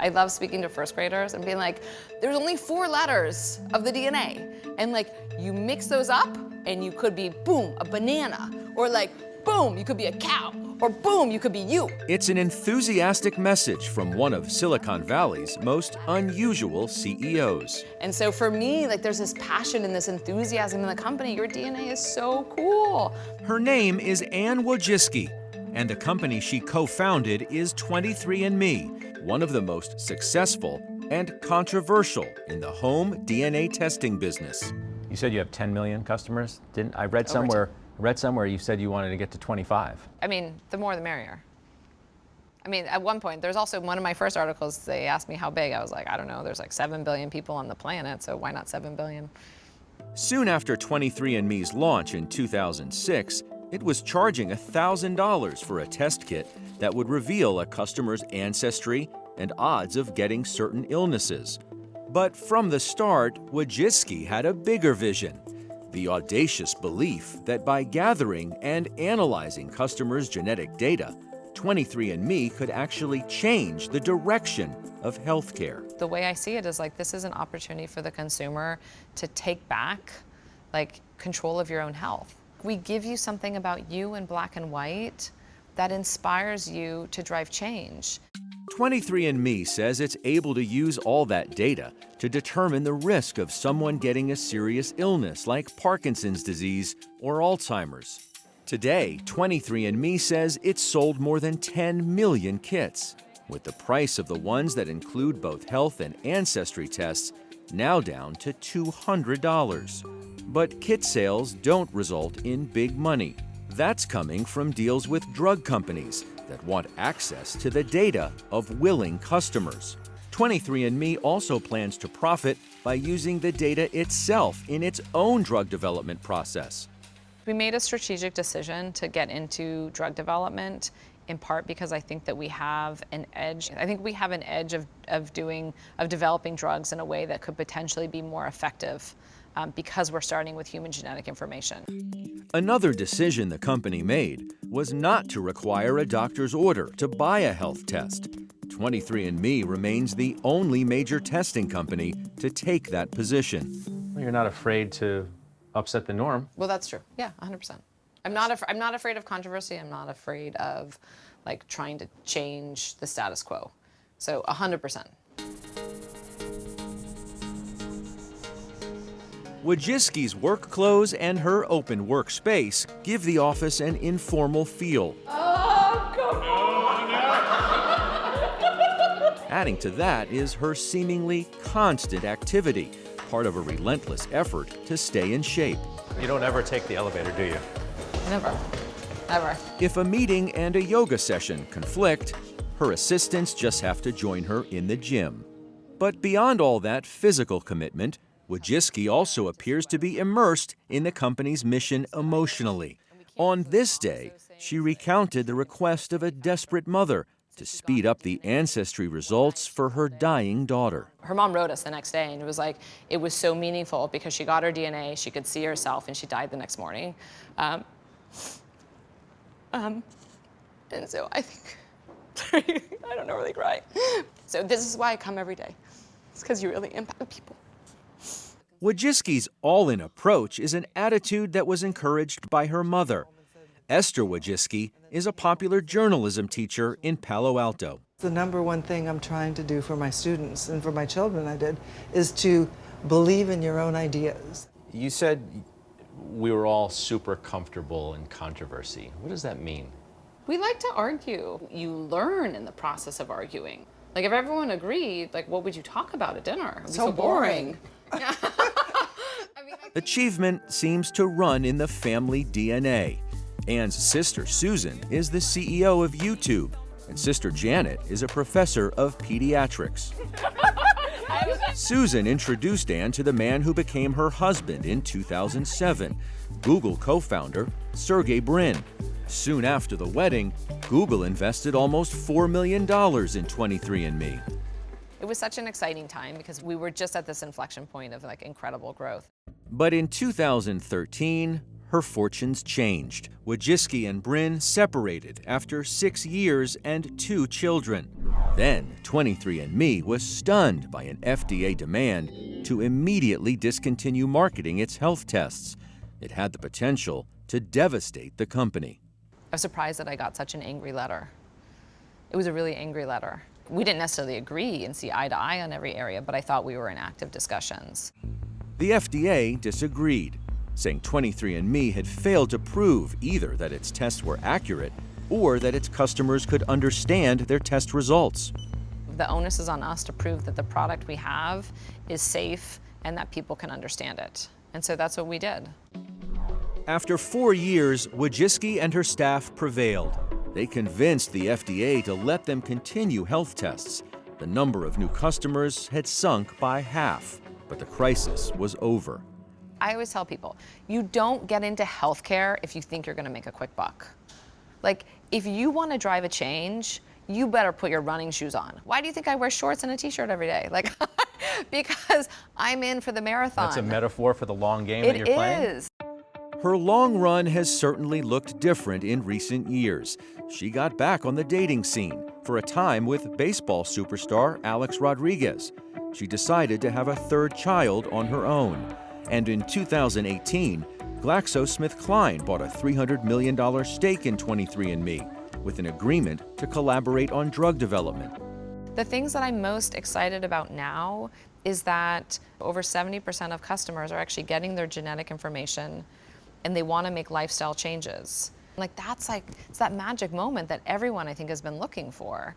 I love speaking to first graders and being like, there's only 4 letters of the DNA. And like, you mix those up and you could be, boom, a banana. Or like, boom, you could be a cow. Or boom, you could be you. It's an enthusiastic message from one of Silicon Valley's most unusual CEOs. And so for me, like, there's this passion and this enthusiasm in the company. Your DNA is so cool. Her name is Anne Wojcicki, and the company she co-founded is 23andMe, one of the most successful and controversial in the home DNA testing business. You said you have 10 million customers? I read somewhere you said you wanted to get to 25. I mean, the more the merrier. I mean, at one point, there's also one of my first articles, they asked me how big. I was like, I don't know, there's like 7 billion people on the planet, so why not 7 billion? Soon after 23andMe's launch in 2006, it was charging $1,000 for a test kit that would reveal a customer's ancestry and odds of getting certain illnesses. But from the start, Wojcicki had a bigger vision. The audacious belief that by gathering and analyzing customers' genetic data, 23andMe could actually change the direction of healthcare. The way I see it is like, this is an opportunity for the consumer to take back like control of your own health. We give you something about you in black and white that inspires you to drive change. 23andMe says it's able to use all that data to determine the risk of someone getting a serious illness like Parkinson's disease or Alzheimer's. Today, 23andMe says it's sold more than 10 million kits, with the price of the ones that include both health and ancestry tests now down to $200. But kit sales don't result in big money. That's coming from deals with drug companies that want access to the data of willing customers. 23andMe also plans to profit by using the data itself in its own drug development process. We made a strategic decision to get into drug development, in part because I think that we have an edge. I think we have an edge of developing drugs in a way that could potentially be more effective because we're starting with human genetic information. Another decision the company made was not to require a doctor's order to buy a health test. 23andMe remains the only major testing company to take that position. Well, you're not afraid to upset the norm. Well, that's true. Yeah, 100%. I'm not afraid of controversy. I'm not afraid of like trying to change the status quo. So 100%. Wojcicki's work clothes and her open workspace give the office an informal feel. Oh, come on! Adding to that is her seemingly constant activity, part of a relentless effort to stay in shape. You don't ever take the elevator, do you? Never. Ever. If a meeting and a yoga session conflict, her assistants just have to join her in the gym. But beyond all that physical commitment, Wojcicki also appears to be immersed in the company's mission emotionally. On this day, she recounted the request of a desperate mother to speed up the ancestry results for her dying daughter. Her mom wrote us the next day, and it was like, it was so meaningful because she got her DNA, she could see herself, and she died the next morning. And so I think, I don't normally cry. So this is why I come every day. It's because you really impact people. Wojcicki's all-in approach is an attitude that was encouraged by her mother. Esther Wojcicki is a popular journalism teacher in Palo Alto. The number one thing I'm trying to do for my students and for my children is to believe in your own ideas. You said we were all super comfortable in controversy. What does that mean? We like to argue. You learn in the process of arguing. Like if everyone agreed, like what would you talk about at dinner? It would be so boring. Yeah. Achievement seems to run in the family DNA. Anne's sister, Susan, is the CEO of YouTube, and sister Janet is a professor of pediatrics. Susan introduced Anne to the man who became her husband in 2007, Google co-founder Sergey Brin. Soon after the wedding, Google invested almost $4 million in 23andMe. It was such an exciting time because we were just at this inflection point of like incredible growth. But in 2013, her fortunes changed. Wojcicki and Bryn separated after 6 years and 2 children. Then 23andMe was stunned by an FDA demand to immediately discontinue marketing its health tests. It had the potential to devastate the company. I was surprised that I got such an angry letter. It was a really angry letter. We didn't necessarily agree and see eye to eye on every area, but I thought we were in active discussions. The FDA disagreed, saying 23andMe had failed to prove either that its tests were accurate or that its customers could understand their test results. The onus is on us to prove that the product we have is safe and that people can understand it. And so that's what we did. After 4 years, Wojcicki and her staff prevailed. They convinced the FDA to let them continue health tests. The number of new customers had sunk by half, but the crisis was over. I always tell people, you don't get into healthcare if you think you're going to make a quick buck. Like, if you want to drive a change, you better put your running shoes on. Why do you think I wear shorts and a t-shirt every day? Like, because I'm in for the marathon. That's a metaphor for the long game that you're playing? It is. Her long run has certainly looked different in recent years. She got back on the dating scene for a time with baseball superstar Alex Rodriguez. She decided to have a 3rd child on her own. And in 2018, GlaxoSmithKline bought a $300 million stake in 23andMe with an agreement to collaborate on drug development. The things that I'm most excited about now is that over 70% of customers are actually getting their genetic information and they want to make lifestyle changes. It's that magic moment that everyone, I think, has been looking for.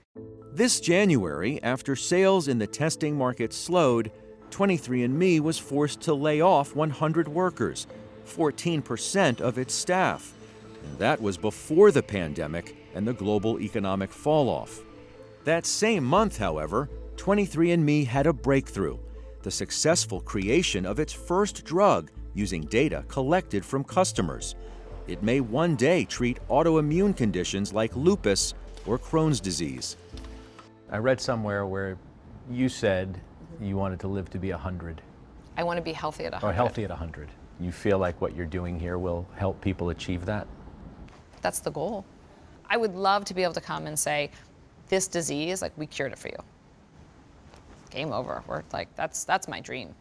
This January, after sales in the testing market slowed, 23andMe was forced to lay off 100 workers, 14% of its staff. And that was before the pandemic and the global economic falloff. That same month, however, 23andMe had a breakthrough: the successful creation of its first drug using data collected from customers. It may one day treat autoimmune conditions like lupus or Crohn's disease. I read somewhere where you said you wanted to live to be 100. I want to be healthy at 100. Or healthy at 100. You feel like what you're doing here will help people achieve that? That's the goal. I would love to be able to come and say, this disease, we cured it for you. Game over. That's my dream.